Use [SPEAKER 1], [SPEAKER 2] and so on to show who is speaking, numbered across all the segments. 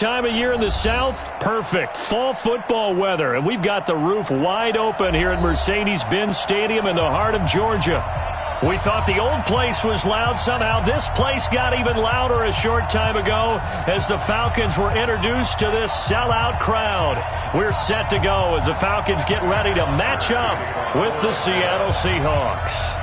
[SPEAKER 1] Time of year in the South, perfect. Fall football weather, and we've got the roof wide open here at Mercedes-Benz Stadium in the heart of Georgia. We thought the old place was loud. Somehow this place got even louder a short time ago as the Falcons were introduced to this sellout crowd. We're set to go as the Falcons get ready to match up with the Seattle Seahawks.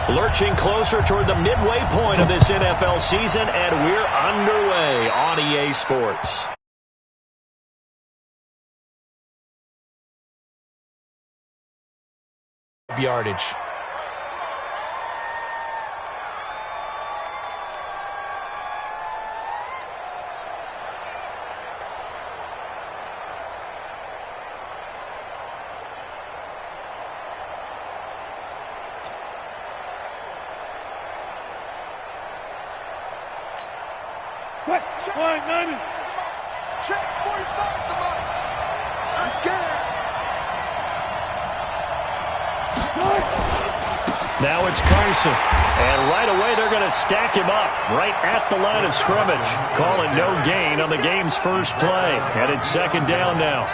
[SPEAKER 1] Lurching closer toward the midway point of this NFL season, and we're underway on EA Sports.
[SPEAKER 2] Yardage.
[SPEAKER 3] Check 45, come on. Let's get it.
[SPEAKER 1] Now it's Carson. And right away they're going to stack him up right at the line of scrimmage. Call it no gain on the game's first play. And it's second down now.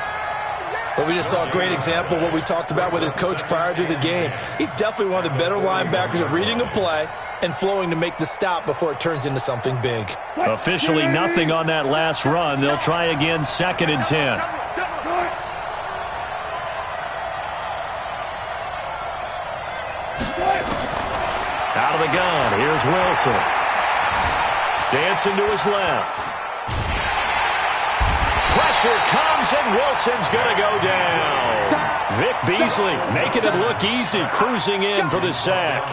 [SPEAKER 2] Well, we just saw a great example of what we talked about with his coach prior to the game. He's definitely one of the better linebackers at reading a play and flowing to make the stop before it turns into something big.
[SPEAKER 1] Officially nothing on that last run. They'll try again, 2nd and 10. Out of the gun, here's Wilson. Dancing to his left. Pressure comes, and Wilson's going to go down. Vic Beasley making it look easy, cruising in for the sack.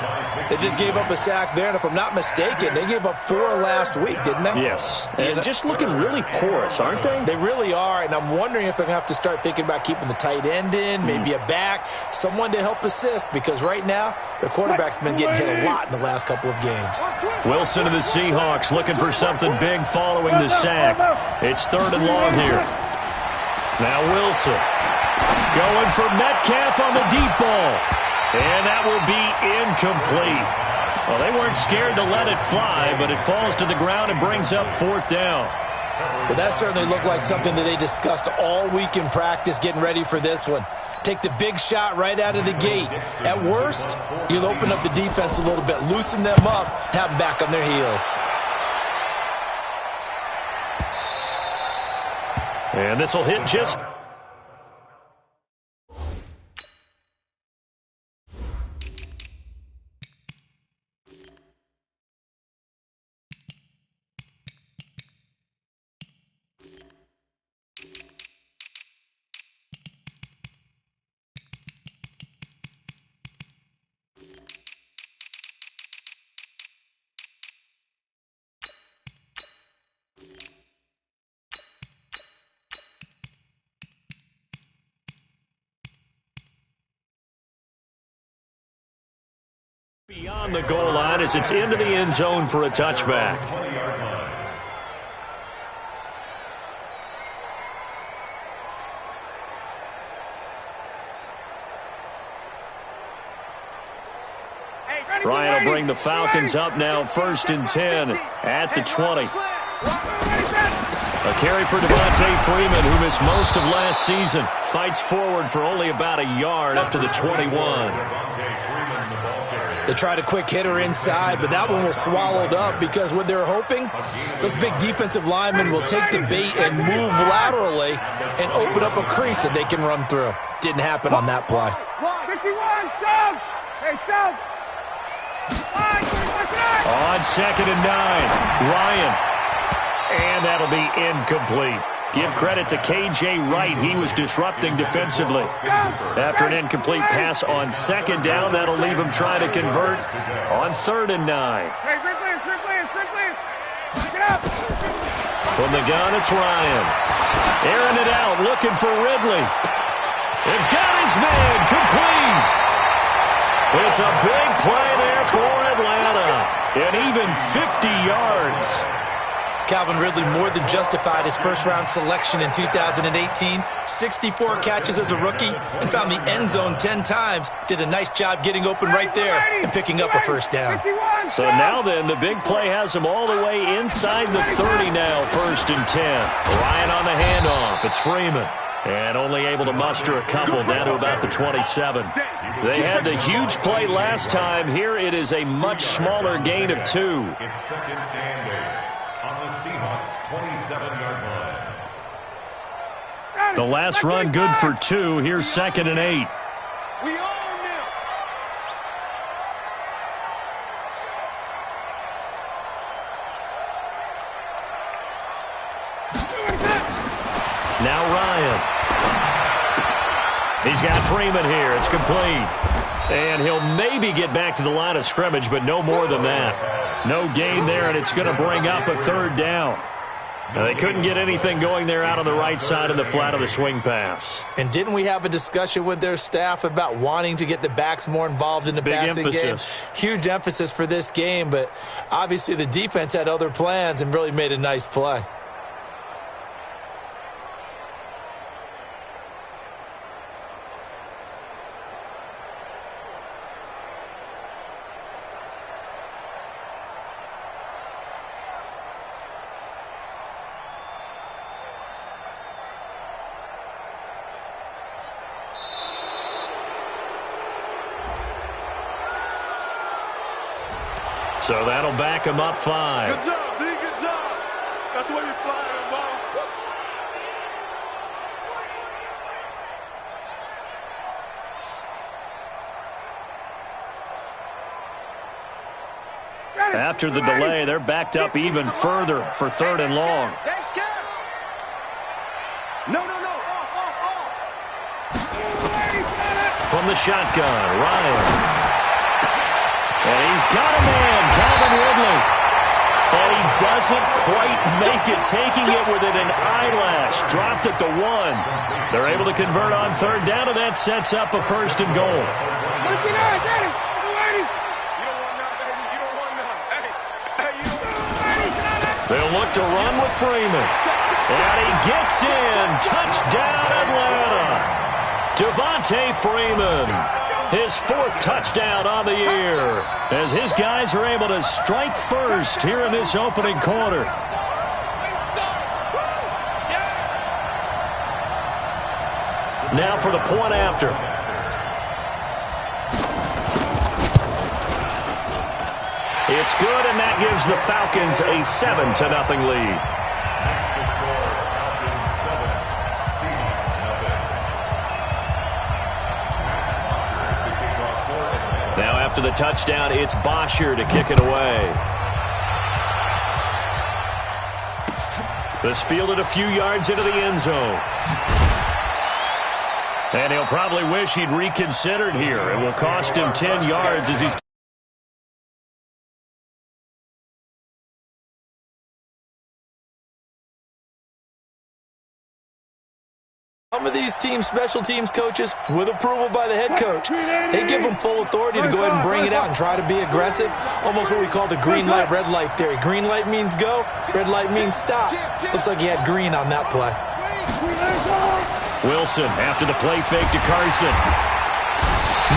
[SPEAKER 2] They just gave up a sack there, and if I'm not mistaken, they gave up 4 last week, didn't they?
[SPEAKER 1] Yes, and just looking really porous, aren't they?
[SPEAKER 2] They really are, and I'm wondering if they're going to have to start thinking about keeping the tight end in, maybe a back, someone to help assist, because right now, their quarterback's been getting hit a lot in the last couple of games.
[SPEAKER 1] Wilson and the Seahawks looking for something big following the sack. It's 3rd and long here. Now Wilson going for Metcalf on the deep ball. And that will be incomplete. Well, they weren't scared to let it fly, but it falls to the ground and brings up 4th down.
[SPEAKER 2] Well, that certainly looked like something that they discussed all week in practice getting ready for this one. Take the big shot right out of the gate. At worst, you'll open up the defense a little bit, loosen them up, have them back on their heels.
[SPEAKER 1] And this will hit just... beyond the goal line as it's into the end zone for a touchback. Ryan will bring the Falcons up now, 1st and 10 at the 20. A carry for Devontae Freeman, who missed most of last season. Fights forward for only about a yard up to the 21.
[SPEAKER 2] They tried a quick hitter inside, but that one was swallowed up because what they're hoping, those big defensive linemen will take the bait and move laterally and open up a crease that they can run through. Didn't happen on that play.
[SPEAKER 3] 51, South! Hey, South!
[SPEAKER 1] On 2nd and 9, Ryan. And that'll be incomplete. Give credit to K.J. Wright. He was disrupting defensively. After an incomplete pass on 2nd down, that'll leave him trying to convert on 3rd and 9.
[SPEAKER 3] Hey, Pick it up!
[SPEAKER 1] From the gun, it's Ryan. Airing it out, looking for Ridley. And got his man complete. It's a big play there for Atlanta. And even 50 yards.
[SPEAKER 2] Calvin Ridley more than justified his first-round selection in 2018. 64 catches as a rookie and found the end zone 10 times. Did a nice job getting open right there and picking up a first down.
[SPEAKER 1] So now then, the big play has him all the way inside the 30 now, 1st and 10. Ryan on the handoff. It's Freeman. And only able to muster a couple down to about the 27. They had the huge play last time. Here it is a much smaller gain of 2.
[SPEAKER 4] It's second and 8 on the Seahawks 27-yard line.
[SPEAKER 1] The last run good for 2. Here's 2nd and 8.
[SPEAKER 3] We own them.
[SPEAKER 1] Now Ryan. He's got Freeman here. It's complete. And he'll maybe get back to the line of scrimmage, but no more than that. No gain there, and it's going to bring up a 3rd down. Now, they couldn't get anything going there out on the right side of the flat of the swing pass.
[SPEAKER 2] And didn't we have a discussion with their staff about wanting to get the backs more involved in the passing game? Huge emphasis for this game, but obviously the defense had other plans and really made a nice play.
[SPEAKER 1] So that'll back him up 5.
[SPEAKER 3] Good job, D. Good job. That's the way you fly that ball.
[SPEAKER 1] After the delay, they're backed up even further for 3rd and long.
[SPEAKER 3] No.
[SPEAKER 1] From the shotgun, Ryan. And he's got a man, Calvin Ridley. And he doesn't quite make it, taking it within an eyelash. Dropped at the 1. They're able to convert on 3rd down, and that sets up a 1st and goal. They'll look to run with Freeman. And he gets in. Touchdown, Atlanta. Devontae Freeman. His 4th touchdown on the year as his guys are able to strike first here in this opening quarter. Now for the point after. It's good, and that gives the Falcons a 7-0 lead. Now after the touchdown, it's Bosher to kick it away. This fielded a few yards into the end zone. And he'll probably wish he'd reconsidered here. It will cost him 10 yards as he's...
[SPEAKER 2] Some of these special teams coaches, with approval by the head coach, they give them full authority to go ahead and bring it out and try to be aggressive. Almost what we call the green light, red light theory. Green light means go, red light means stop. Looks like he had green on that play.
[SPEAKER 1] Wilson after the play fake to Carson.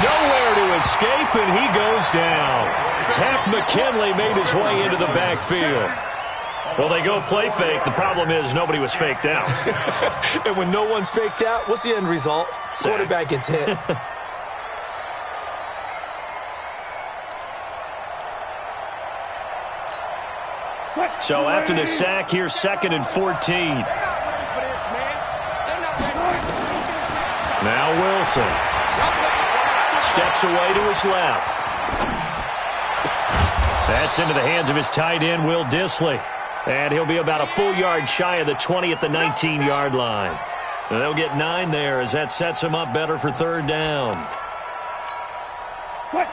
[SPEAKER 1] Nowhere to escape, and he goes down. Takk McKinley made his way into the backfield. Well, they go play fake. The problem is nobody was faked out.
[SPEAKER 2] And when no one's faked out, what's the end result? Quarterback gets hit.
[SPEAKER 1] So after the sack, here's 2nd and 14. Now Wilson. Steps away to his left. That's into the hands of his tight end, Will Dissly. And he'll be about a full yard shy of the 20 at the 19-yard line. And they'll get 9 there as that sets him up better for 3rd down.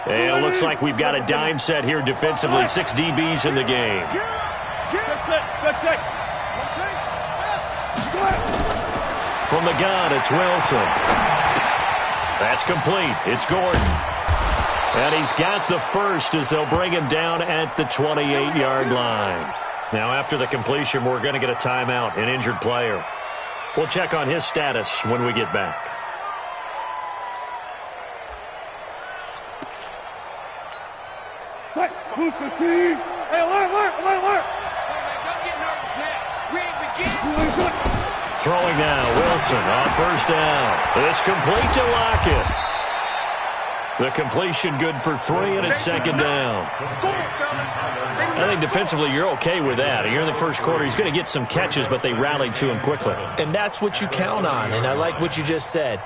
[SPEAKER 1] And it looks like we've got a dime set here defensively. 6 DBs in the game. From the gun, it's Wilson. That's complete. It's Gordon. And he's got the first as they'll bring him down at the 28-yard line. Now, after the completion, we're going to get a timeout, an injured player. We'll check on his status when we get back.
[SPEAKER 3] Hey, alert!
[SPEAKER 1] Throwing now, Wilson on first down. It's complete to Lockett. The completion good for 3, and it's second down. I think defensively you're okay with that. Here in the first quarter, he's going to get some catches, but they rallied to him quickly.
[SPEAKER 2] And that's what you count on, and I like what you just said.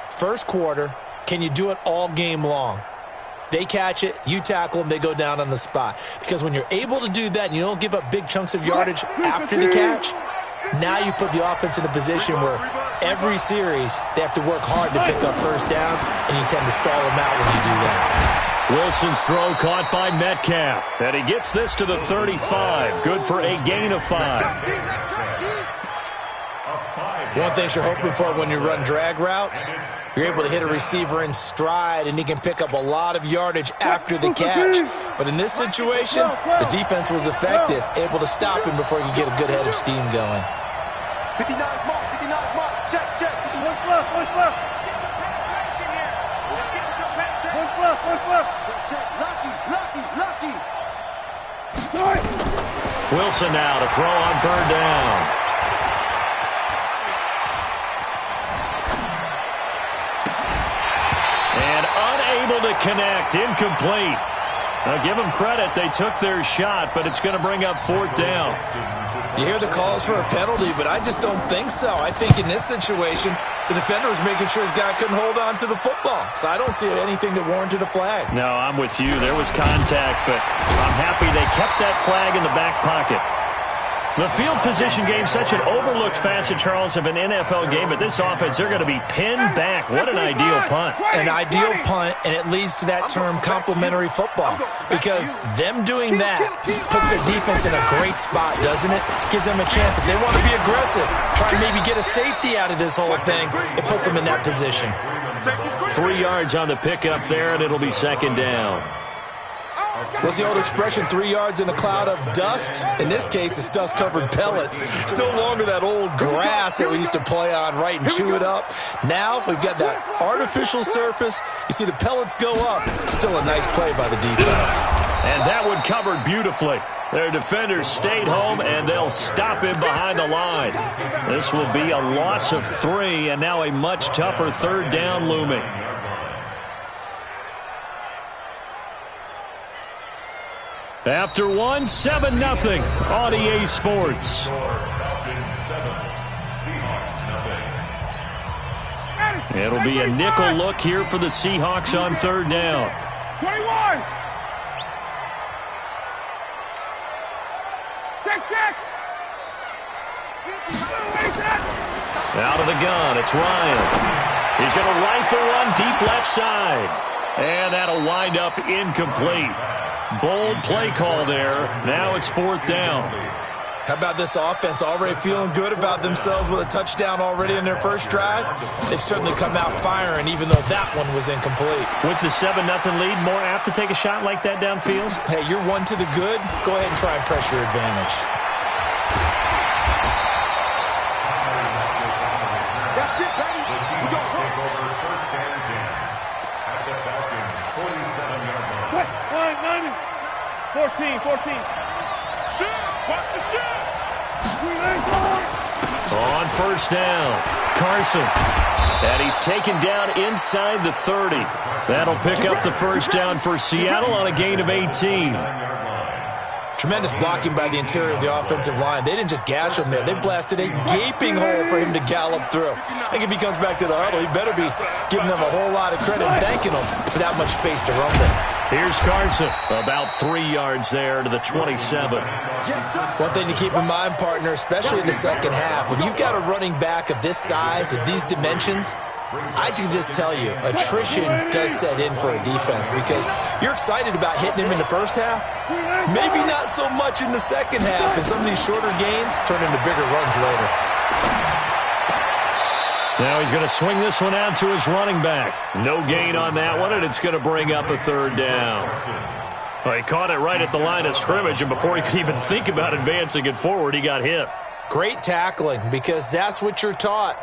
[SPEAKER 2] First quarter, can you do it all game long? They catch it, you tackle them, they go down on the spot. Because when you're able to do that and you don't give up big chunks of yardage after the catch, now you put the offense in a position where every series they have to work hard to pick up first downs, and you tend to stall them out when you do that.
[SPEAKER 1] Wilson's throw caught by Metcalf, and he gets this to the 35. Good for a gain of 5.
[SPEAKER 2] One thing you're hoping for when you run drag routes, you're able to hit a receiver in stride, and he can pick up a lot of yardage after the catch. But in this situation, the defense was effective, able to stop him before he could get a good head of steam going.
[SPEAKER 3] 59 mark, check. One left. Check.
[SPEAKER 1] Wilson now to throw on third down. And unable to connect, incomplete. Now give them credit, they took their shot, but it's going to bring up fourth down.
[SPEAKER 2] You hear the calls for a penalty, but I just don't think so. I think in this situation, the defender was making sure his guy couldn't hold on to the football. So I don't see anything that warranted a flag.
[SPEAKER 1] No, I'm with you. There was contact, but I'm happy they kept that flag in the back pocket. The field position game, such an overlooked facet, Charles, of an NFL game, but this offense, they're going to be pinned back. What an ideal punt.
[SPEAKER 2] An ideal punt, and it leads to that term complementary football, because them doing that puts their defense in a great spot, doesn't it? Gives them a chance. If they want to be aggressive, try and maybe get a safety out of this whole thing, it puts them in that position.
[SPEAKER 1] 3 yards on the pickup there, and it'll be second down.
[SPEAKER 2] What's the old expression, 3 yards in a cloud of dust? In this case, it's dust-covered pellets. It's no longer that old grass that we used to play on, right, and chew it up. Now we've got that artificial surface. You see the pellets go up. Still a nice play by the defense.
[SPEAKER 1] And that one covered beautifully. Their defenders stayed home, and they'll stop him behind the line. This will be a loss of 3, and now a much tougher third down looming. After 1, 7-0 on EA Sports. It'll be a nickel look here for the Seahawks on third down.
[SPEAKER 3] 21. Check.
[SPEAKER 1] Out of the gun, it's Ryan. He's going to rifle one deep left side. And that'll wind up incomplete. Bold play call there. Now it's fourth down.
[SPEAKER 2] How about this offense already feeling good about themselves with a touchdown already in their first drive? They've certainly come out firing, even though that one was incomplete.
[SPEAKER 1] With the 7-0 lead, more apt to take a shot like that downfield?
[SPEAKER 2] Hey, you're one to the good. Go ahead and try and press your advantage.
[SPEAKER 3] That's it, baby. We go
[SPEAKER 4] take over first and 10 at the Falcons' 47-yard line.
[SPEAKER 3] 14. Shoot! Watch the shoot!
[SPEAKER 1] On first down, Carson. And he's taken down inside the 30. That'll pick up the first down for Seattle on a gain of 18.
[SPEAKER 2] Tremendous blocking by the interior of the offensive line. They didn't just gash him there. They blasted a gaping hole for him to gallop through. I think if he comes back to the huddle, he better be giving them a whole lot of credit and thanking them for that much space to run with.
[SPEAKER 1] Here's Carson, about 3 yards there to the 27.
[SPEAKER 2] One thing to keep in mind, partner, especially in the second half, when you've got a running back of this size, of these dimensions, I can just tell you, attrition does set in for a defense because you're excited about hitting him in the first half, maybe not so much in the second half, and some of these shorter gains turn into bigger runs later.
[SPEAKER 1] Now he's going to swing this one out to his running back. No gain on that one, and it's going to bring up a third down. Well, he caught it right at the line of scrimmage, and before he could even think about advancing it forward, he got hit.
[SPEAKER 2] Great tackling, because that's what you're taught.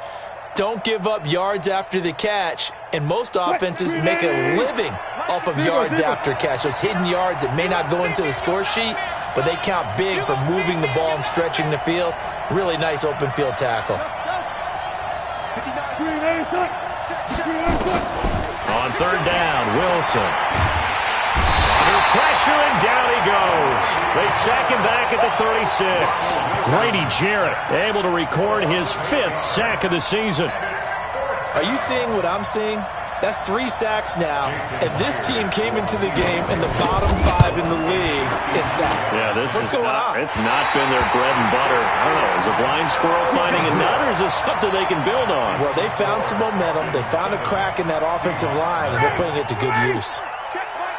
[SPEAKER 2] Don't give up yards after the catch, and most offenses make a living off of yards after catch. Those hidden yards that may not go into the score sheet, but they count big for moving the ball and stretching the field. Really nice open field tackle.
[SPEAKER 1] On third down, Wilson. Under pressure, and down he goes. They sack him back at the 36. Grady Jarrett able to record his 5th sack of the season.
[SPEAKER 2] Are you seeing what I'm seeing? That's 3 sacks now, and this team came into the game in the bottom 5 in the league in sacks.
[SPEAKER 1] Yeah,
[SPEAKER 2] What's going on?
[SPEAKER 1] It's not been their bread and butter. I don't know, is a blind squirrel finding a nut, or is this something they can build on?
[SPEAKER 2] Well, they found some momentum. They found a crack in that offensive line, and they're putting it to good use.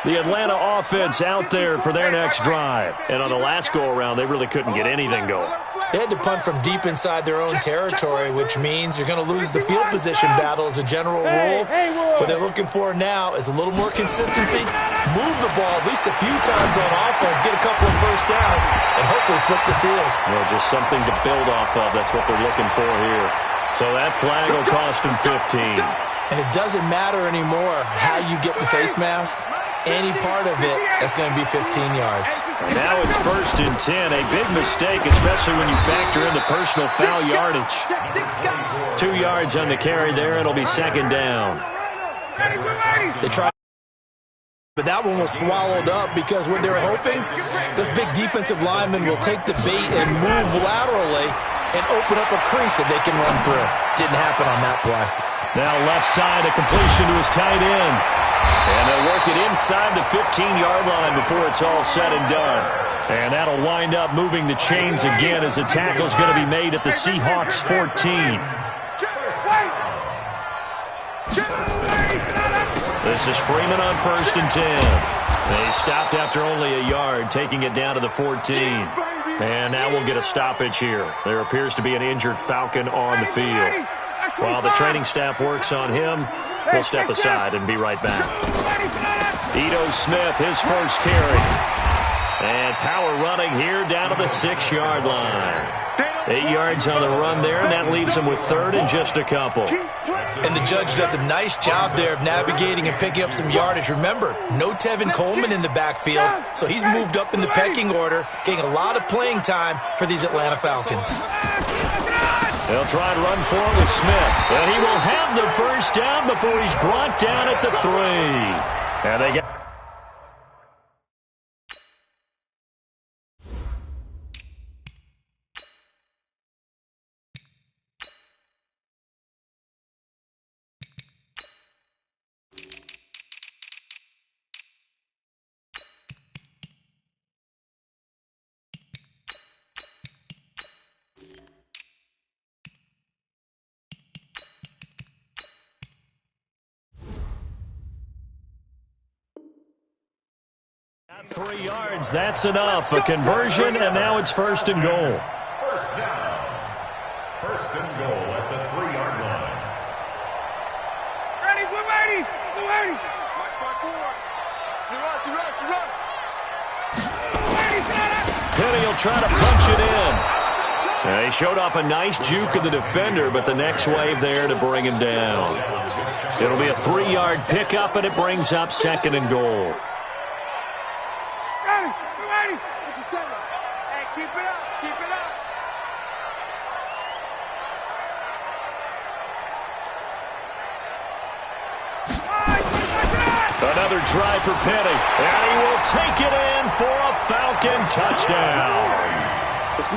[SPEAKER 1] The Atlanta offense out there for their next drive. And on the last go-around, they really couldn't get anything going.
[SPEAKER 2] They had to punt from deep inside their own territory, which means you're going to lose the field position battle as a general rule. What they're looking for now is a little more consistency, move the ball at least a few times on offense, get a couple of first downs, and hopefully flip the field.
[SPEAKER 1] Well, just something to build off of. That's what they're looking for here. So that flag will cost them 15.
[SPEAKER 2] And it doesn't matter anymore how you get the face mask. Any part of it, that's going to be 15 yards.
[SPEAKER 1] Now it's 1st and 10. A big mistake, especially when you factor in the personal foul yardage. 2 yards on the carry there. It'll be 2nd down.
[SPEAKER 2] They tried, but that one was swallowed up because what they're hoping, this big defensive lineman will take the bait and move laterally and open up a crease that they can run through. Didn't happen on that play.
[SPEAKER 1] Now left side, a completion to his tight end. And they'll work it inside the 15-yard line before it's all said and done. And that'll wind up moving the chains again as the tackle's going to be made at the Seahawks 14. This is Freeman on 1st and 10. They stopped after only a yard, taking it down to the 14. And now we'll get a stoppage here. There appears to be an injured Falcon on the field. While the training staff works on him, we'll step aside and be right back. Ito Smith, his first carry. And power running here down to the 6-yard line. 8 yards on the run there, and that leaves them with 3rd and just a couple.
[SPEAKER 2] And the judge does a nice job there of navigating and picking up some yardage. Remember, no Tevin Coleman in the backfield, so he's moved up in the pecking order, getting a lot of playing time for these Atlanta Falcons.
[SPEAKER 1] They'll try and run for it with Smith. And he will have the first down before he's brought down at the 3. And they get... Got 3 yards, that's enough. A conversion, and now it's 1st and goal.
[SPEAKER 4] First down. 1st and goal at the 3-yard line.
[SPEAKER 3] Ready, we're ready, we're ready. March by 4. You're right.
[SPEAKER 1] Penny will try to punch it in. He showed off a nice juke of the defender, but the next wave there to bring him down. It'll be a 3-yard pickup, and it brings up 2nd and goal.
[SPEAKER 3] Ready. 57. Hey, keep it up, keep it up.
[SPEAKER 1] Another try for Penny, and he will take it in for a Falcon touchdown.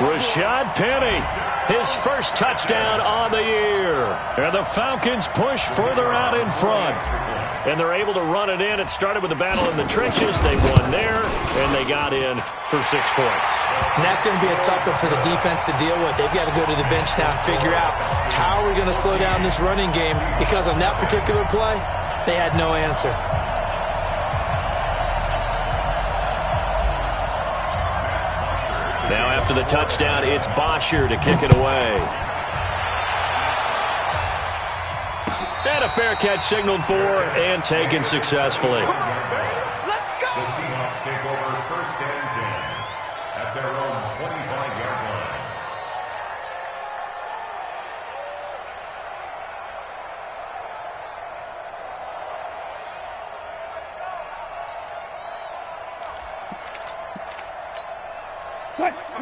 [SPEAKER 1] Rashad Penny, his first touchdown on the year. And the Falcons push further out in front. And they're able to run it in. It started with a battle in the trenches. They won there, and they got in for 6 points.
[SPEAKER 2] And that's going to be a tough one for the defense to deal with. They've got to go to the bench now and figure out how are we going to slow down this running game, because on that particular play, they had no answer.
[SPEAKER 1] Now after the touchdown, it's Bosher to kick it away. And a fair catch signaled for and taken successfully.
[SPEAKER 3] Let's go.
[SPEAKER 4] The Seahawks take over first and 10 at their own 25-yard line.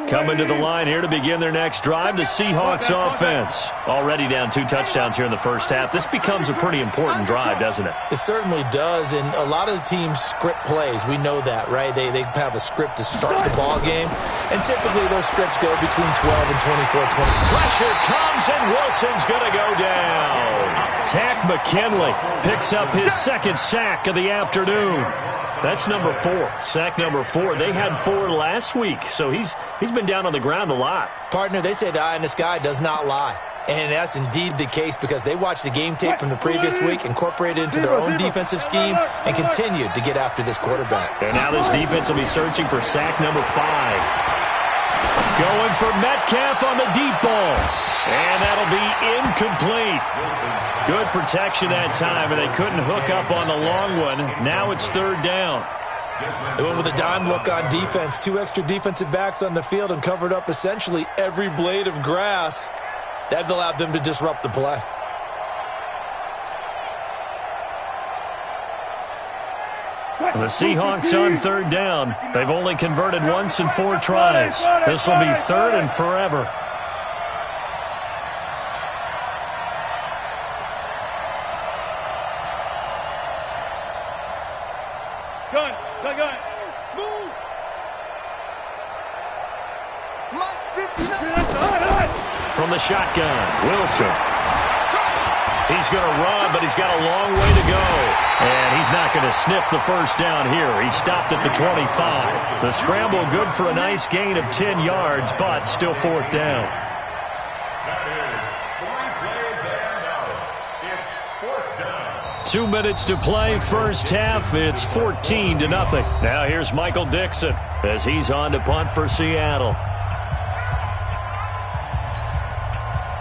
[SPEAKER 1] Coming to the line here to begin their next drive, the Seahawks offense. Already down 2 touchdowns here in the first half. This becomes a pretty important drive, doesn't it?
[SPEAKER 2] It certainly does, and a lot of the teams script plays. We know that, right? They have a script to start the ball game, and typically those scripts go between 12 and 24-20.
[SPEAKER 1] Pressure comes, and Wilson's going to go down. Takk McKinley picks up his second sack of the afternoon. That's number 4, sack number 4. They had 4 last week, so he's been down on the ground a lot.
[SPEAKER 2] Partner, they say the eye in the sky does not lie. And that's indeed the case because they watched the game tape from the previous week, incorporated it into their own defensive scheme, and continued to get after this quarterback.
[SPEAKER 1] And now this defense will be searching for sack number 5. Going for Metcalf on the deep ball. And that'll be incomplete. Good protection that time, and they couldn't hook up on the long one. Now it's 3rd down.
[SPEAKER 2] They went with a dime look on defense. 2 extra defensive backs on the field and covered up essentially every blade of grass. That allowed them to disrupt the play.
[SPEAKER 1] The Seahawks on 3rd down. They've only converted once in 4 tries. This will be 3rd and forever.
[SPEAKER 3] Gun. Move. Lights 59.
[SPEAKER 1] From the shotgun, Wilson. He's going to run, but he's got a long way to go. And he's not going to sniff the first down here. He stopped at the 25. The scramble good for a nice gain of 10 yards, but still 4th down.
[SPEAKER 4] That is 3 plays and out. It's 4th down.
[SPEAKER 1] 2 minutes to play, first half. It's 14-0. Now here's Michael Dixon as he's on to punt for Seattle.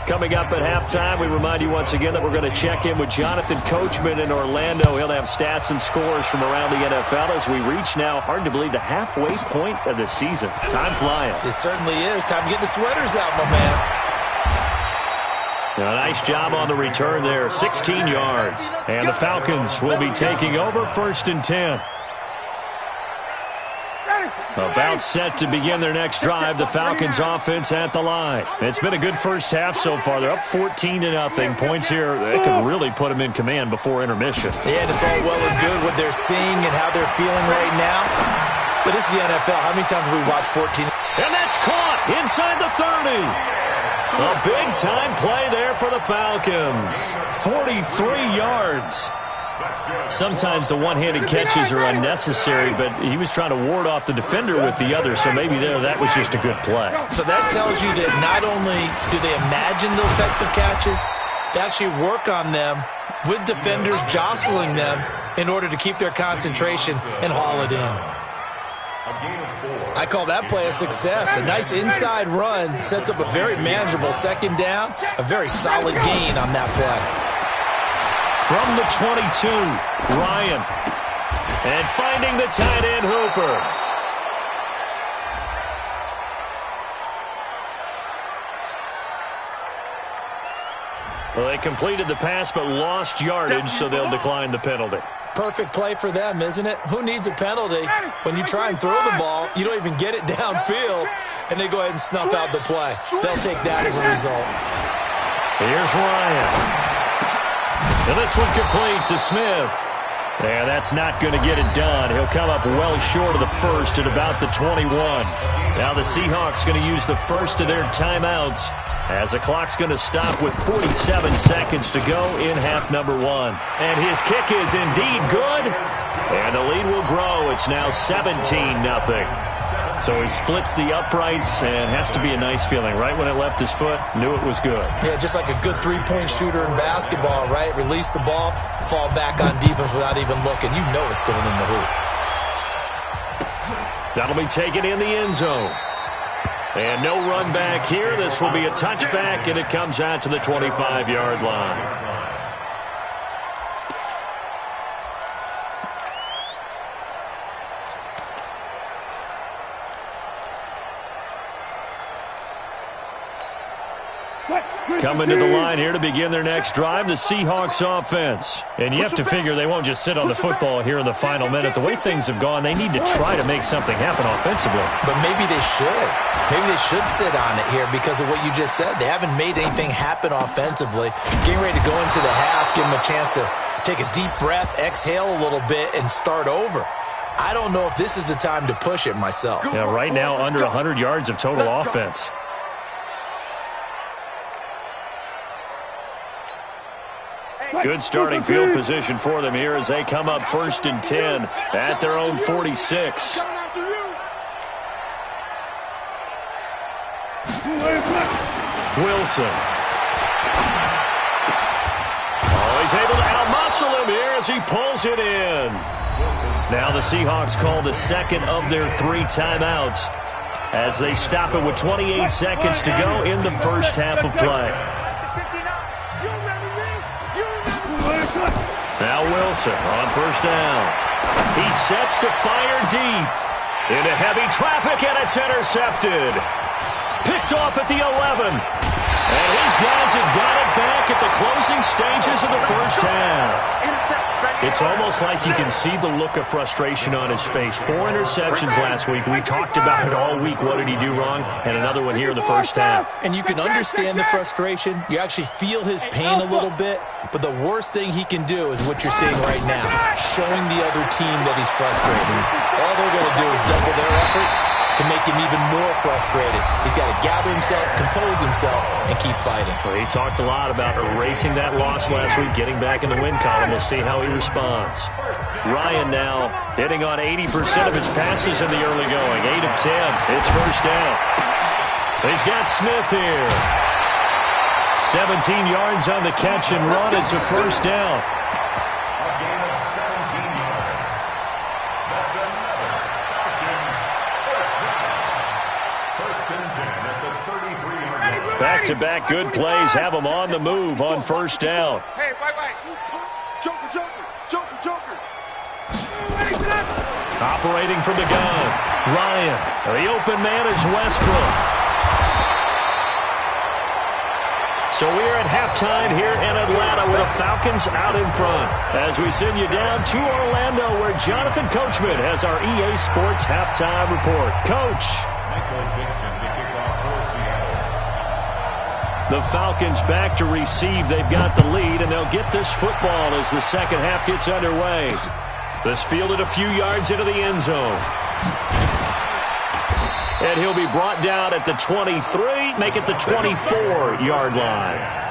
[SPEAKER 1] Coming up at halftime, we remind you once again that we're going to check in with Jonathan Coachman in Orlando. He'll have stats and scores from around the NFL as we reach now, hard to believe, the halfway point of the season. Time flying.
[SPEAKER 2] It certainly is. Time to get the sweaters out, my man.
[SPEAKER 1] A nice job on the return there, 16 yards. And the Falcons will be taking over 1st and 10. About set to begin their next drive, the Falcons offense at the line. It's been a good first half so far. They're up 14-0. Points here, they could really put them in command before intermission.
[SPEAKER 2] Yeah, and it's all well and good what they're seeing and how they're feeling right now. But this is the NFL. How many times have we watched 14?
[SPEAKER 1] And that's caught inside the 30. A big-time play there for the Falcons. 43 yards. Sometimes the one-handed catches are unnecessary, but he was trying to ward off the defender with the other, so maybe that was just a good play.
[SPEAKER 2] So that tells you that not only do they imagine those types of catches, they actually work on them with defenders jostling them in order to keep their concentration and haul it in. I call that play a success. A nice inside run sets up a very manageable 2nd down, a very solid gain on that play.
[SPEAKER 1] From the 22, Ryan. And finding the tight end, Hooper. Well, they completed the pass but lost yardage, so they'll decline the penalty.
[SPEAKER 2] Perfect play for them, isn't it? Who needs a penalty? When you try and throw the ball, you don't even get it downfield, and they go ahead and snuff out the play. They'll take that as a result.
[SPEAKER 1] Here's Ryan. And this one complete to Smith. And that's not going to get it done. He'll come up well short of the first at about the 21. Now the Seahawks going to use the first of their timeouts as the clock's going to stop with 47 seconds to go in half number 1. And his kick is indeed good. And the lead will grow. It's now 17-0. So he splits the uprights, and has to be a nice feeling. Right when it left his foot, knew it was good.
[SPEAKER 2] Yeah, just like a good three-point shooter in basketball, right? Release the ball, fall back on defense without even looking. You know it's going in the hoop.
[SPEAKER 1] That'll be taken in the end zone. And no run back here. This will be a touchback, and it comes out to the 25-yard line. Coming to the line here to begin their next drive, the Seahawks offense. And you have to figure they won't just sit on the football here in the final minute. The way things have gone, they need to try to make something happen offensively.
[SPEAKER 2] But maybe they should. Maybe they should sit on it here because of what you just said. They haven't made anything happen offensively. Getting ready to go into the half, give them a chance to take a deep breath, exhale a little bit, and start over. I don't know if this is the time to push it myself.
[SPEAKER 1] Yeah, right now under 100 yards of total offense. Good starting field position for them here as they come up 1st and 10 at their own 46. Wilson. Oh, he's able to outmuscle him here as he pulls it in. Now the Seahawks call the second of their 3 timeouts as they stop it with 28 seconds to go in the first half of play. Now Wilson on 1st down. He sets to fire deep into heavy traffic, and it's intercepted. Picked off at the 11. And his guys have got it back at the closing stages of the first half. It's almost like you can see the look of frustration on his face. 4 interceptions last week. We talked about it all week. What did he do wrong? And another one here in the first half.
[SPEAKER 2] And you can understand the frustration. You actually feel his pain a little bit. But the worst thing he can do is what you're seeing right now, showing the other team that he's frustrated. All they're going to do is double their efforts to make him even more frustrated. He's got to gather himself, compose himself, and keep fighting.
[SPEAKER 1] Well, he talked a lot about erasing that loss last week, getting back in the win column. We'll see how he responds. Ryan now hitting on 80% of his passes in the early going. 8 of 10. It's 1st down. He's got Smith here. 17 yards on the catch and run. It's a 1st down. Back-to-back good plays have them on the move on 1st down.
[SPEAKER 3] Hey, wait. Joker.
[SPEAKER 1] Operating from the gun. Ryan. The open man is Westbrook. So we're at halftime here in Atlanta with the Falcons out in front. As we send you down to Orlando where Jonathan Coachman has our EA Sports halftime report. Coach. The Falcons back to receive. They've got the lead, and they'll get this football as the second half gets underway. This fielded a few yards into the end zone. And he'll be brought down at the 23, make it the 24-yard line.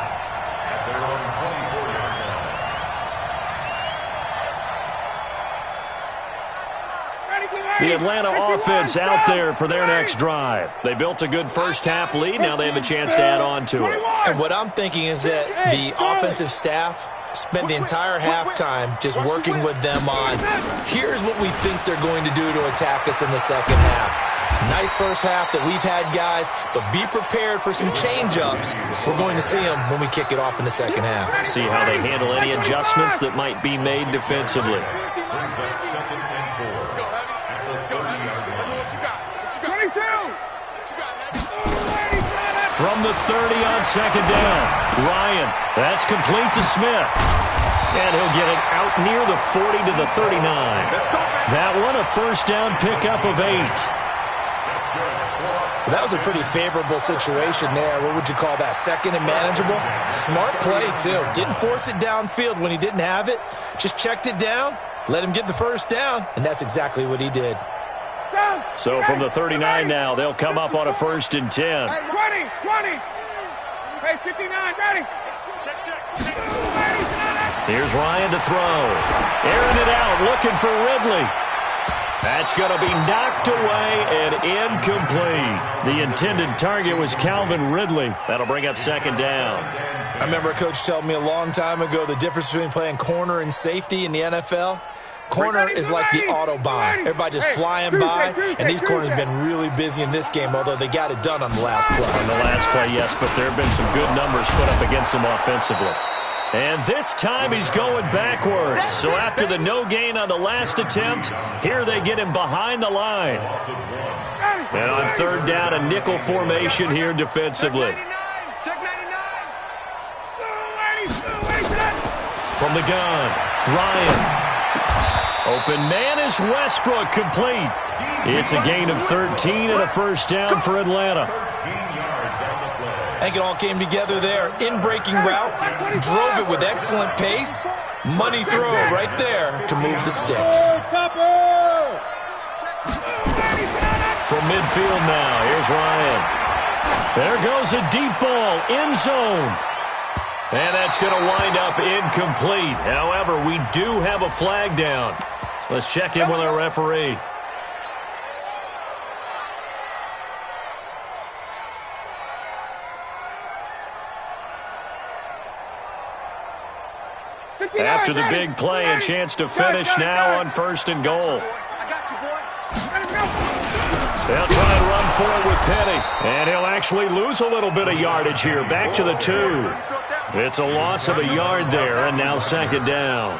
[SPEAKER 1] The Atlanta offense out there for their next drive. They built a good first half lead. Now they have a chance to add on to it.
[SPEAKER 2] And what I'm thinking is that the offensive staff spent the entire halftime just working with them on, here's what we think they're going to do to attack us in the second half. Nice first half that we've had, guys, but be prepared for some change-ups. We're going to see them when we kick it off in the second half.
[SPEAKER 1] See how they handle any adjustments that might be made defensively. From the 30 on 2nd down. Ryan, that's complete to Smith. And he'll get it out near the 40 to the 39. That one a 1st down pickup of 8.
[SPEAKER 2] That was a pretty favorable situation there. What would you call that? Second and manageable? Smart play, too. Didn't force it downfield when he didn't have it. Just checked it down, let him get the 1st down, and that's exactly what he did.
[SPEAKER 1] So from the 39 now, they'll come up on a 1st and 10.
[SPEAKER 3] Hey, 20. Hey, 59, ready.
[SPEAKER 1] Here's Ryan to throw. Airing it out, looking for Ridley. That's going to be knocked away and incomplete. The intended target was Calvin Ridley. That'll bring up 2nd down.
[SPEAKER 2] I remember a coach telling me a long time ago the difference between playing corner and safety in the NFL. Corner is like the Autobahn. Everybody just flying by, and these corners have been really busy in this game, although they got it done on the last play.
[SPEAKER 1] On the last play, yes, but there have been some good numbers put up against them offensively. And this time he's going backwards. So after the no gain on the last attempt, here they get him behind the line. And on 3rd down, a nickel formation here defensively.
[SPEAKER 3] Check 99.
[SPEAKER 1] from the gun. Ryan. Open man is Westbrook, complete. It's a gain of 13 and a first down for Atlanta.
[SPEAKER 2] I think it all came together there. In-breaking route, drove it with excellent pace. Money throw right there to move the sticks.
[SPEAKER 1] From midfield now, here's Ryan. There goes a deep ball, end zone. And that's going to wind up incomplete. However, we do have a flag down. Let's check in with our referee. After the big play, a chance to finish now on 1st and goal. They'll try and run for it with Penny. And he'll actually lose a little bit of yardage here. Back to the 2. It's a loss of a yard there, and now 2nd down.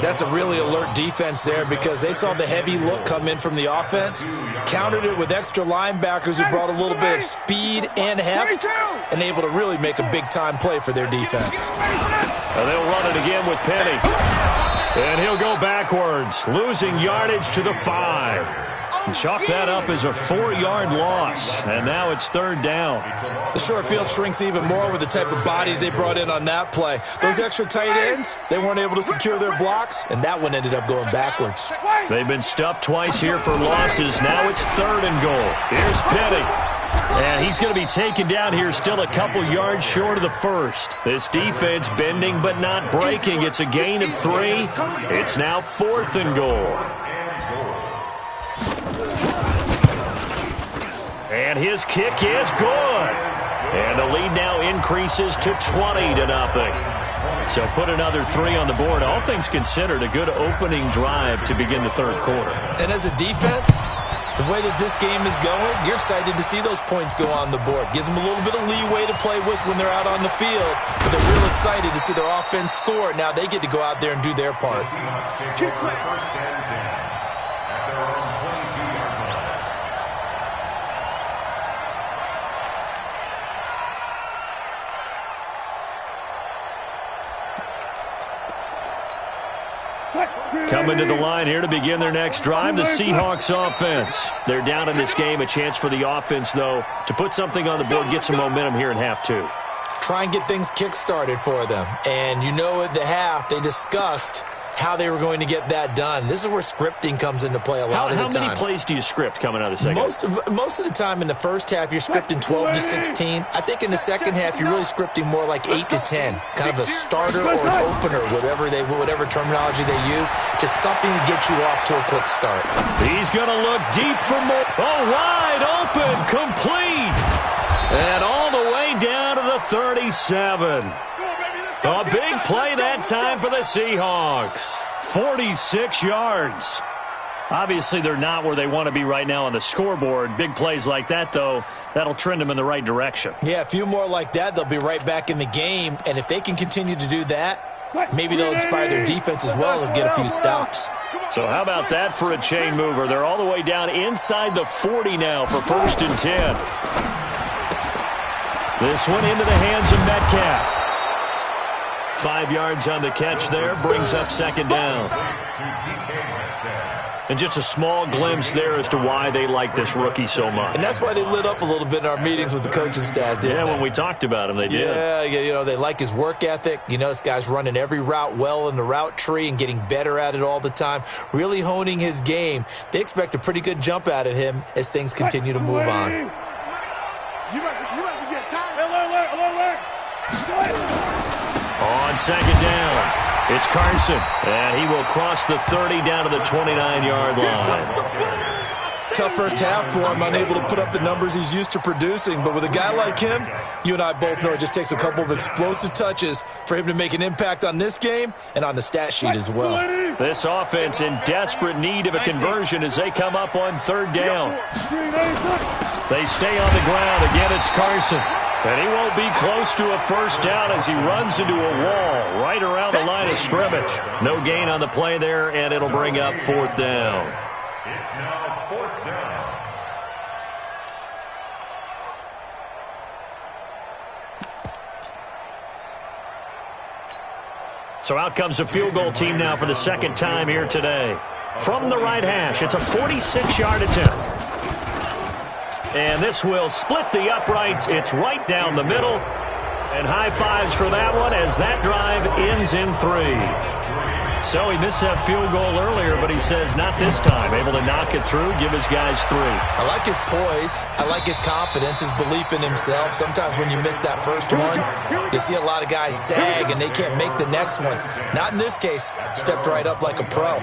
[SPEAKER 2] That's a really alert defense there because they saw the heavy look come in from the offense, countered it with extra linebackers who brought a little bit of speed and heft, and able to really make a big-time play for their defense.
[SPEAKER 1] And they'll run it again with Penny. And he'll go backwards, losing yardage to the 5. And chalk that up as a 4-yard loss. And now it's 3rd down.
[SPEAKER 2] The short field shrinks even more with the type of bodies they brought in on that play. Those extra tight ends, they weren't able to secure their blocks, and that one ended up going backwards.
[SPEAKER 1] They've been stuffed twice here for losses. Now it's 3rd and goal. Here's Penny. And he's going to be taken down here still a couple yards short of the 1st. This defense bending but not breaking. It's a gain of 3. It's now 4th and goal. And his kick is good. And the lead now increases to 20-0. So put another 3 on the board. All things considered, a good opening drive to begin the 3rd quarter.
[SPEAKER 2] And as a defense, the way that this game is going, you're excited to see those points go on the board. Gives them a little bit of leeway to play with when they're out on the field. But they're real excited to see their offense score. Now they get to go out there and do their part.
[SPEAKER 1] Coming to the line here to begin their next drive, the Seahawks offense. They're down in this game. A chance for the offense, though, to put something on the board, get some momentum here in half 2.
[SPEAKER 2] Try and get things kick-started for them. And you know at the half, they discussed how they were going to get that done. This is where scripting comes into play a lot of the time.
[SPEAKER 1] How many plays do you script coming out of the second half?
[SPEAKER 2] Most of the time in the first half, you're scripting 12 to 16. I think in the second half, you're really scripting more like 8 to 10. Kind of a starter or an opener, whatever terminology they use. Just something to get you off to a quick start.
[SPEAKER 1] He's going to look deep for more. Oh, wide open, complete. And all the way down to the 37. A big play that time for the Seahawks. 46 yards. Obviously, they're not where they want to be right now on the scoreboard. Big plays like that, though, that'll trend them in the right direction.
[SPEAKER 2] Yeah, a few more like that, they'll be right back in the game. And if they can continue to do that, maybe they'll inspire their defense as well and get a few stops.
[SPEAKER 1] So how about that for a chain mover? They're all the way down inside the 40 now for 1st and 10. This one into the hands of Metcalf. 5 yards on the catch there, brings up 2nd down. And just a small glimpse there as to why they like this rookie so much.
[SPEAKER 2] And that's why they lit up a little bit in our meetings with the coaching staff, didn't they?
[SPEAKER 1] When we talked about him, they did.
[SPEAKER 2] Yeah, you know, they like his work ethic. You know, this guy's running every route well in the route tree and getting better at it all the time, really honing his game. They expect a pretty good jump out of him as things continue to move on.
[SPEAKER 3] You must be getting tired.
[SPEAKER 1] On 2nd down, it's Carson, and he will cross the 30 down to the 29-yard line.
[SPEAKER 2] Tough first half for him, unable to put up the numbers he's used to producing. But with a guy like him, you and I both know it just takes a couple of explosive touches for him to make an impact on this game and on the stat sheet as well.
[SPEAKER 1] This offense in desperate need of a conversion as they come up on 3rd down. They stay on the ground. Again, it's Carson. And he won't be close to a first down as he runs into a wall right around the line of scrimmage. No gain on the play there, and it'll bring up 4th down.
[SPEAKER 4] It's now 4th down.
[SPEAKER 1] So out comes a field goal team now for the second time here today. From the right hash, it's a 46-yard attempt. And this will split the uprights. It's right down the middle. And high fives for that one as that drive ends in 3. So he missed that field goal earlier, but he says not this time. Able to knock it through, give his guys 3.
[SPEAKER 2] I like his poise. I like his confidence, his belief in himself. Sometimes when you miss that first one, you see a lot of guys sag and they can't make the next one. Not in this case. Stepped right up like a pro.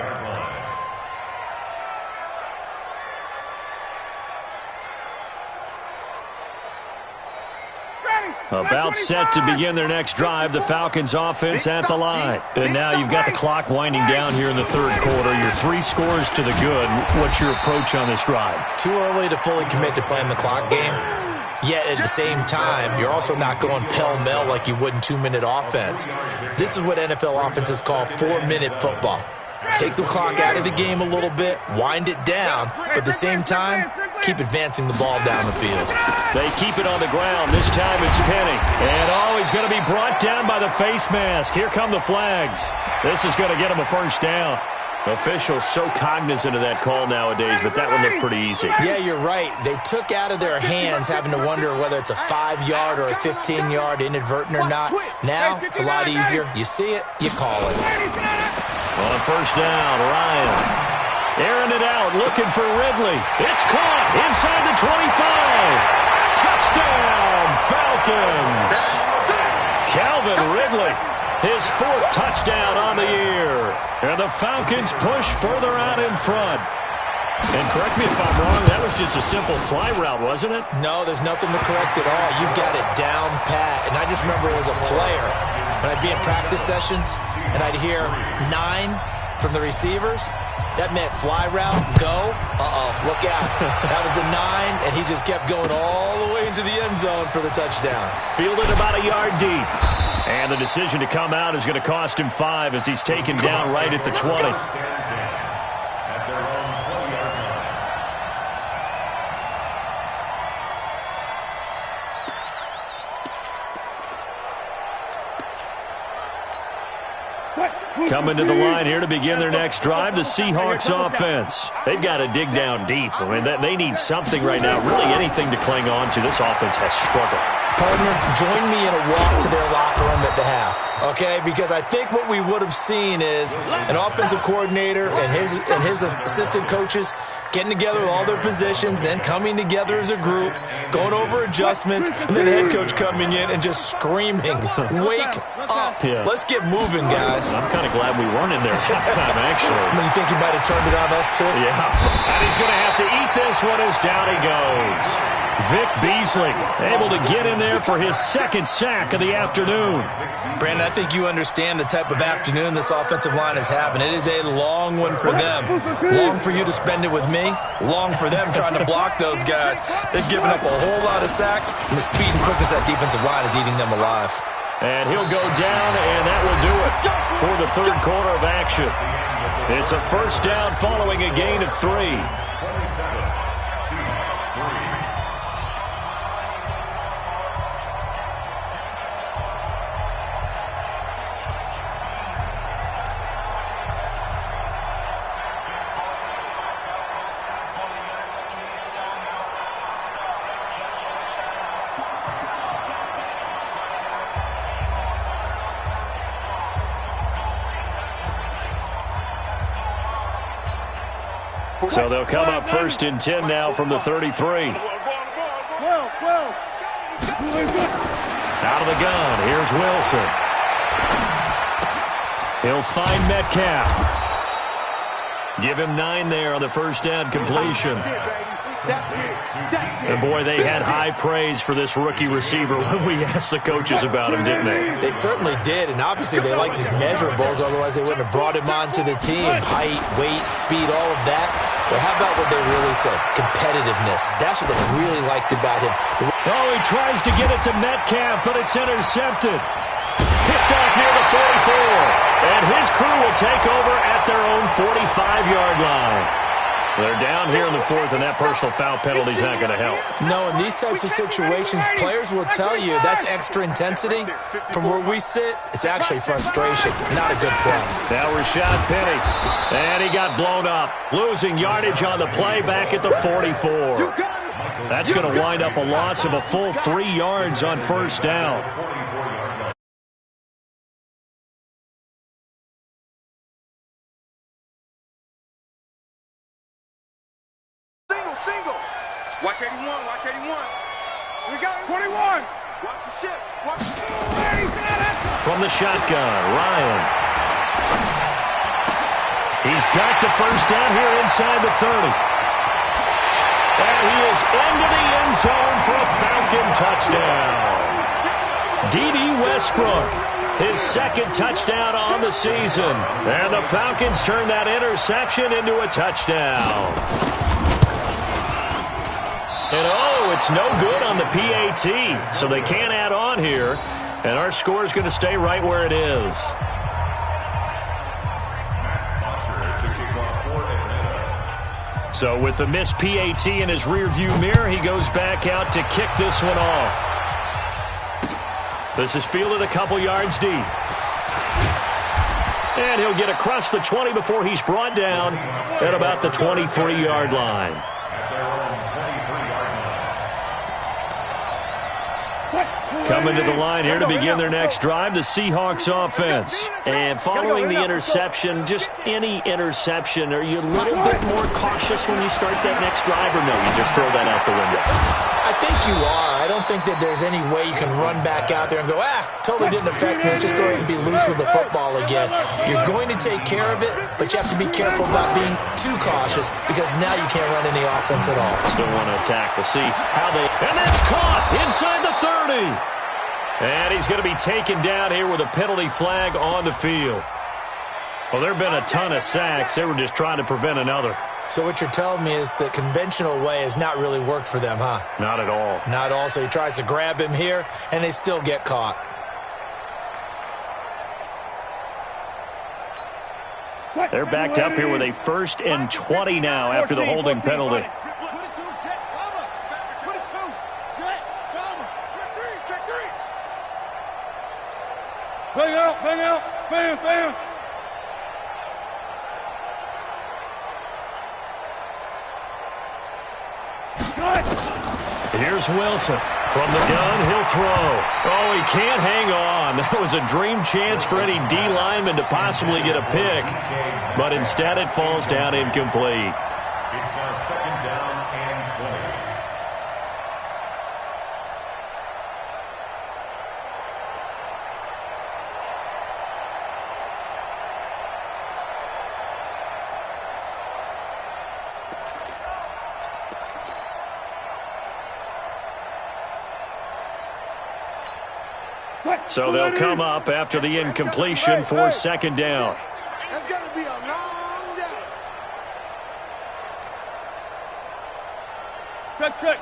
[SPEAKER 1] About set to begin their next drive, the Falcons offense at the line. And now you've got the clock winding down here in the third quarter. Your 3 scores to the good. What's your approach on this drive?
[SPEAKER 2] Too early to fully commit to playing the clock game. Yet at the same time, you're also not going pell-mell like you would in 2-minute offense. This is what NFL offenses call 4-minute football. Take the clock out of the game a little bit, wind it down, but at the same time, keep advancing the ball down the field.
[SPEAKER 1] They keep it on the ground. This time it's Penny. And he's going to be brought down by the face mask. Here come the flags. This is going to get him a first down. Officials so cognizant of that call nowadays, but that one looked pretty easy.
[SPEAKER 2] Yeah, you're right. They took out of their hands having to wonder whether it's a 5-yard or a 15-yard inadvertent or not. Now, it's a lot easier. You see it, you call it.
[SPEAKER 1] On first down, Ryan. Airing it out, looking for Ridley. It's caught inside the 25. Touchdown, Falcons. Calvin Ridley, his 4th touchdown on the year. And the Falcons push further out in front. And correct me if I'm wrong, that was just a simple fly route, wasn't it?
[SPEAKER 2] No, there's nothing to correct at all. You've got it down pat. And I just remember as a player, when I'd be in practice sessions, and I'd hear 9 from the receivers, that meant fly route, go, look out. That was the 9, and he just kept going all the way into the end zone for the touchdown.
[SPEAKER 1] Fielded about a yard deep. And the decision to come out is going to cost him 5 as he's taken down right at the 20. Coming to the line here to begin their next drive, the Seahawks offense. They've got to dig down deep. I mean, they need something right now, really anything to cling on to. This offense has struggled.
[SPEAKER 2] Partner, join me in a walk to their locker room at the half, okay? Because I think what we would have seen is an offensive coordinator and his assistant coaches getting together with all their positions, then coming together as a group, going over adjustments, and then the head coach coming in and just screaming, wake up.
[SPEAKER 1] Yeah.
[SPEAKER 2] Let's get moving, guys.
[SPEAKER 1] I'm kind of glad we weren't in there at halftime, actually.
[SPEAKER 2] I mean, you think he might have turned it on us, too?
[SPEAKER 1] Yeah. And he's going to have to eat this one as down he goes. Vic Beasley able to get in there for his 2nd sack of the afternoon.
[SPEAKER 2] Brandon, I think you understand the type of afternoon this offensive line is having. It is a long one for them. Long for you to spend it with me. Long for them trying to block those guys. They've given up a whole lot of sacks, and the speed and quickness of that defensive line is eating them alive.
[SPEAKER 1] And he'll go down, and that will do it for the third quarter of action. It's a first down following a gain of 3. So they'll come up 1st and 10 now from the 33. Out of the gun, here's Wilson. He'll find Metcalf. Give him 9 there on the first down completion. And boy, they had high praise for this rookie receiver when we asked the coaches about him, didn't they?
[SPEAKER 2] They certainly did, and obviously they liked his measurables, otherwise they wouldn't have brought him onto the team. Height, weight, speed, all of that. But how about what they really said? Competitiveness. That's what they really liked about him.
[SPEAKER 1] He tries to get it to Metcalf, but it's intercepted. Picked off near the 44. And his crew will take over at their own 45-yard line. They're down here in the fourth, and that personal foul penalty is not going to help.
[SPEAKER 2] No, in these types of situations, players will tell you that's extra intensity. From where we sit, it's actually frustration, not a good play.
[SPEAKER 1] Now Rashad Penny, and he got blown up. Losing yardage on the play back at the 44. That's going to wind up a loss of a full 3 yards on first down.
[SPEAKER 3] Single. Watch 81, watch 81. We got 21. Watch the ship, watch the ship.
[SPEAKER 1] From the shotgun, Ryan. He's got the first down here inside the 30. And he is into the end zone for a Falcon touchdown. D.D. Westbrook, his second touchdown on the season. And the Falcons turn that interception into a touchdown. And it's no good on the PAT, so they can't add on here. And our score is going to stay right where it is. So with the missed PAT in his rearview mirror, he goes back out to kick this one off. This is fielded a couple yards deep. And he'll get across the 20 before he's brought down at about the 23-yard line. Coming to the line here to begin their next drive, the Seahawks offense. And following the interception, just any interception, are you a little bit more cautious when you start that next drive, or no, you just throw that out the window?
[SPEAKER 2] I think you are. I don't think that there's any way you can run back out there and go, totally didn't affect me. Let's just go ahead and be loose with the football again. You're going to take care of it, but you have to be careful about being too cautious because now you can't run any offense at all.
[SPEAKER 1] Still want to attack. We'll see how they... And that's caught inside the 30. And he's going to be taken down here with a penalty flag on the field. Well, there have been a ton of sacks. They were just trying to prevent another.
[SPEAKER 2] So what you're telling me is the conventional way has not really worked for them, huh?
[SPEAKER 1] Not at all.
[SPEAKER 2] Not at all. So he tries to grab him here, and they still get caught.
[SPEAKER 1] They're backed up here with a 1st and 20 now after the holding penalty.
[SPEAKER 3] Bang out, bam.
[SPEAKER 1] Here's Wilson. From the gun, he'll throw. Oh, he can't hang on. That was a dream chance for any D lineman to possibly get a pick. But instead it falls down incomplete.
[SPEAKER 4] It's now 2nd down and 20.
[SPEAKER 1] So they'll come up after the incompletion for 2nd down.
[SPEAKER 3] That's going to be a long day. Check.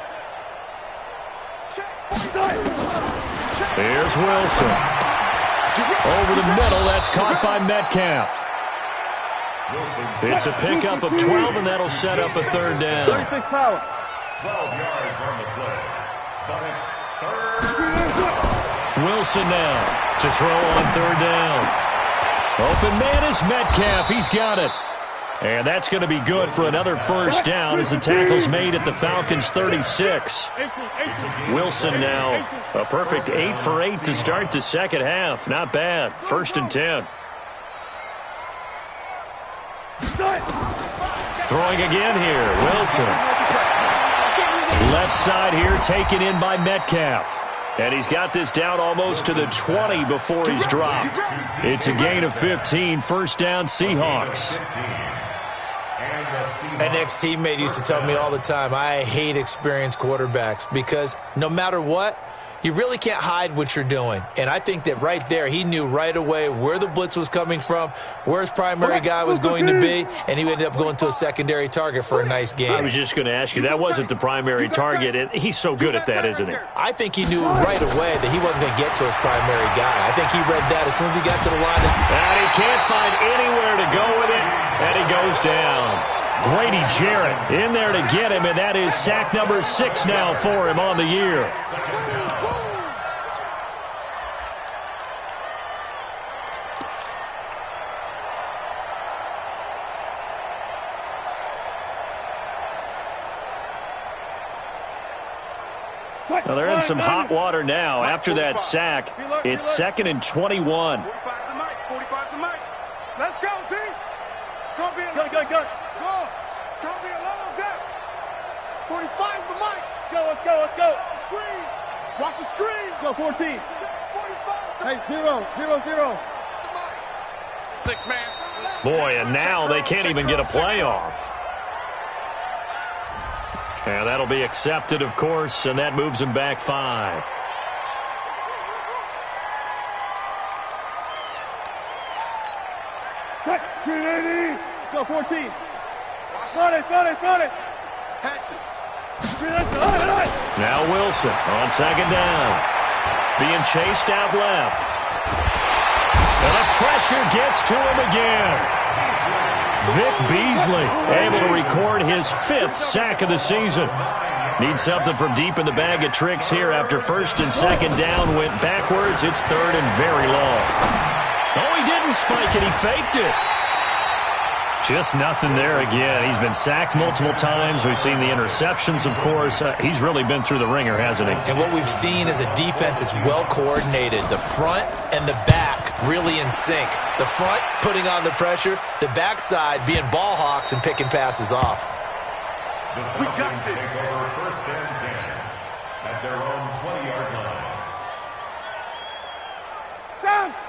[SPEAKER 1] Here's Wilson. Over the middle, that's caught by Metcalf. It's a pickup of 12, and that'll set up a 3rd down.
[SPEAKER 3] 36 power.
[SPEAKER 4] 12 yards on the play. But it's 3rd.
[SPEAKER 1] Wilson now to throw on 3rd down. Open man is Metcalf. He's got it. And that's going to be good for another 1st down as the tackle's made at the Falcons' 36. Wilson now a perfect 8 for 8 to start the 2nd half. Not bad. 1st and 10. Throwing again here. Wilson. Left side here taken in by Metcalf. And he's got this down almost to the 20 before he's dropped. It's a gain of 15. 1st down, Seahawks.
[SPEAKER 2] An ex-teammate used to tell me all the time, I hate experienced quarterbacks because no matter what, you really can't hide what you're doing. And I think that right there, he knew right away where the blitz was coming from, where his primary guy was going to be, and he ended up going to a secondary target for a nice game.
[SPEAKER 1] I was just going to ask you, that wasn't the primary target. He's so good at that, isn't he?
[SPEAKER 2] I think he knew right away that he wasn't going to get to his primary guy. I think he read that as soon as he got to the line.
[SPEAKER 1] And he can't find anywhere to go with it, and he goes down. Grady Jarrett in there to get him, and that is sack number 6 now for him on the year. Now they're in some hot water now. After that sack, it's 2nd and 21.
[SPEAKER 3] 45's the mic. 45's the mic. Let's go, D. It's going to be a
[SPEAKER 5] Go.
[SPEAKER 3] It's going to be a long depth. 45's the mic.
[SPEAKER 5] Let's go.
[SPEAKER 3] Screen. Watch the screen.
[SPEAKER 5] Go, 14.
[SPEAKER 3] 45.
[SPEAKER 5] Hey, 0.
[SPEAKER 3] 6-man.
[SPEAKER 1] Boy, and now they can't even get a playoff. And that'll be accepted, of course, and that moves him back 5.
[SPEAKER 5] Cut. 380. Go, 14. Front it.
[SPEAKER 3] Catch it.
[SPEAKER 1] Now Wilson on 2nd down. Being chased out left. And the pressure gets to him again. Vic Beasley able to record his 5th sack of the season. Needs something from deep in the bag of tricks here after 1st and 2nd down went backwards. It's 3rd and very long. Oh, he didn't spike it. He faked it. Just nothing there again. He's been sacked multiple times. We've seen the interceptions, of course. He's really been through the ringer, hasn't he?
[SPEAKER 2] And what we've seen is a defense that's well coordinated. The front and the back really in sync. The front putting on the pressure, the backside being ball hawks and picking passes off.
[SPEAKER 4] We got this. Take over 1st and 10 at their own 20-yard line.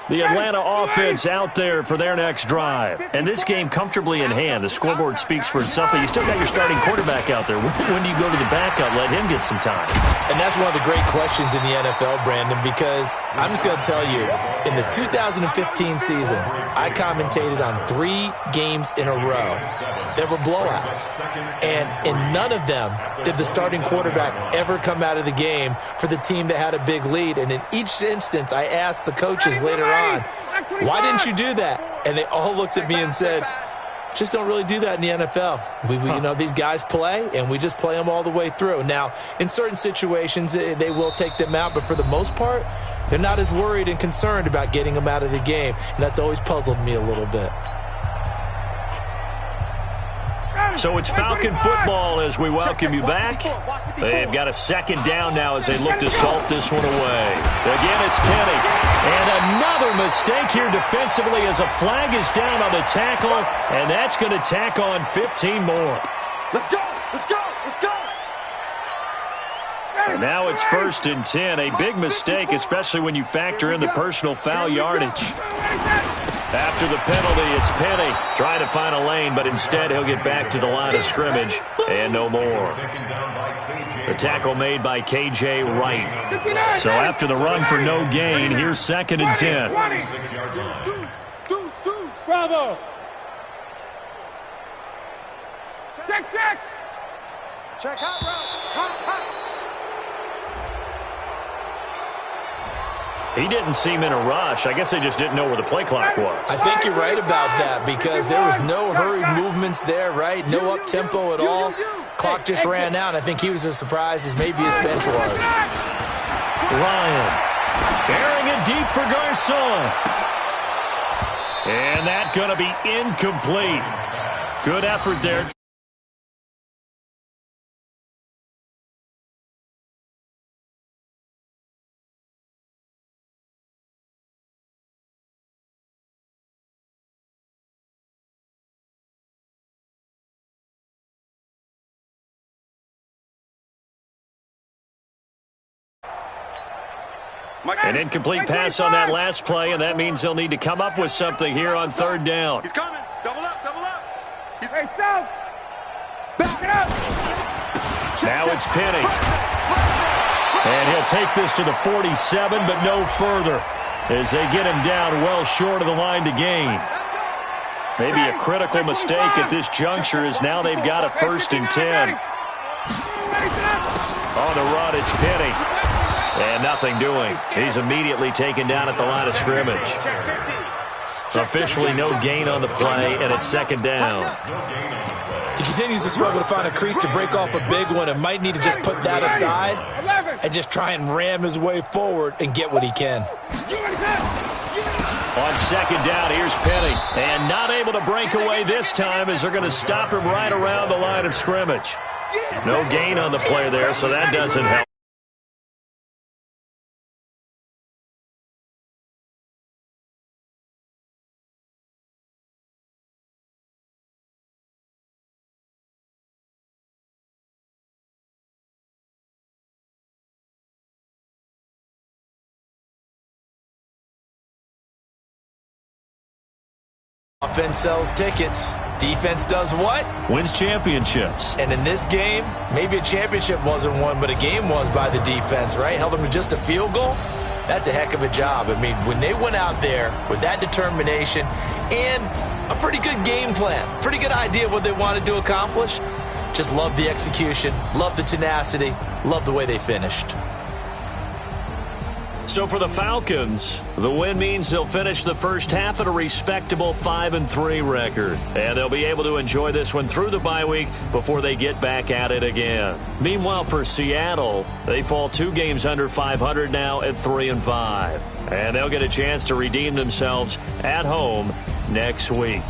[SPEAKER 1] The Atlanta offense out there for their next drive. And this game comfortably in hand. The scoreboard speaks for itself. But you still got your starting quarterback out there. When do you go to the backup? Let him get some time.
[SPEAKER 2] And that's one of the great questions in the NFL, Brandon, because I'm just going to tell you, in the 2015 season, I commentated on 3 games in a row. There were blowouts. And in none of them did the starting quarterback ever come out of the game for the team that had a big lead. And in each instance, I asked the coaches later on, why didn't you do that? And they all looked at me and said, just don't really do that in the NFL. You know, these guys play, and we just play them all the way through. Now, in certain situations, they will take them out, but for the most part, they're not as worried and concerned about getting them out of the game, and that's always puzzled me a little bit.
[SPEAKER 1] So it's Falcon football as we welcome you back. They've got a 2nd down now as they look to salt this one away. Again, it's Penny. And another mistake here defensively as a flag is down on the tackle, and that's going to tack on 15 more.
[SPEAKER 3] Let's go.
[SPEAKER 1] And now it's 1st and 10. A big mistake, especially when you factor in the personal foul yardage. After the penalty, it's Penny trying to find a lane, but instead he'll get back to the line of scrimmage and no more. The tackle made by K.J. Wright. So after the run for no gain, here's 2nd and 10.
[SPEAKER 5] Bravo.
[SPEAKER 3] Check hot route.
[SPEAKER 1] He didn't seem in a rush. I guess they just didn't know where the play clock was.
[SPEAKER 2] I think you're right about that because there was no hurried movements there, right? No up-tempo at all. Clock just ran out. I think he was as surprised as maybe his bench was.
[SPEAKER 1] Ryan airing it deep for Garcon. And that's going to be incomplete. Good effort there. An incomplete pass on that last play, and that means they'll need to come up with something here on 3rd down.
[SPEAKER 3] He's coming. Double up. He's
[SPEAKER 5] south. Back it up.
[SPEAKER 1] Now it's Penny. And he'll take this to the 47, but no further as they get him down well short of the line to gain. Maybe a critical mistake at this juncture as now they've got a 1st and 10. On the run, it's Penny. And nothing doing. He's immediately taken down at the line of scrimmage. Officially no gain on the play, and it's second down.
[SPEAKER 2] He continues to struggle to find a crease to break off a big one and might need to just put that aside and just try and ram his way forward and get what he can.
[SPEAKER 1] On second down, here's Penny. And not able to break away this time as they're going to stop him right around the line of scrimmage. No gain on the play there, so that doesn't help.
[SPEAKER 2] Offense sells tickets. Defense does what?
[SPEAKER 1] Wins championships.
[SPEAKER 2] And in this game, maybe a championship wasn't won, but a game was by the defense, right? Held them to just a field goal. That's a heck of a job. I mean, when they went out there with that determination and a pretty good game plan, pretty good idea of what they wanted to accomplish, just love the execution, love the tenacity, love the way they finished.
[SPEAKER 1] So for the Falcons, the win means they'll finish the first half at a respectable 5-3 record. And they'll be able to enjoy this one through the bye week before they get back at it again. Meanwhile, for Seattle, they fall 2 games under 500 now at 3-5. And they'll get a chance to redeem themselves at home next week.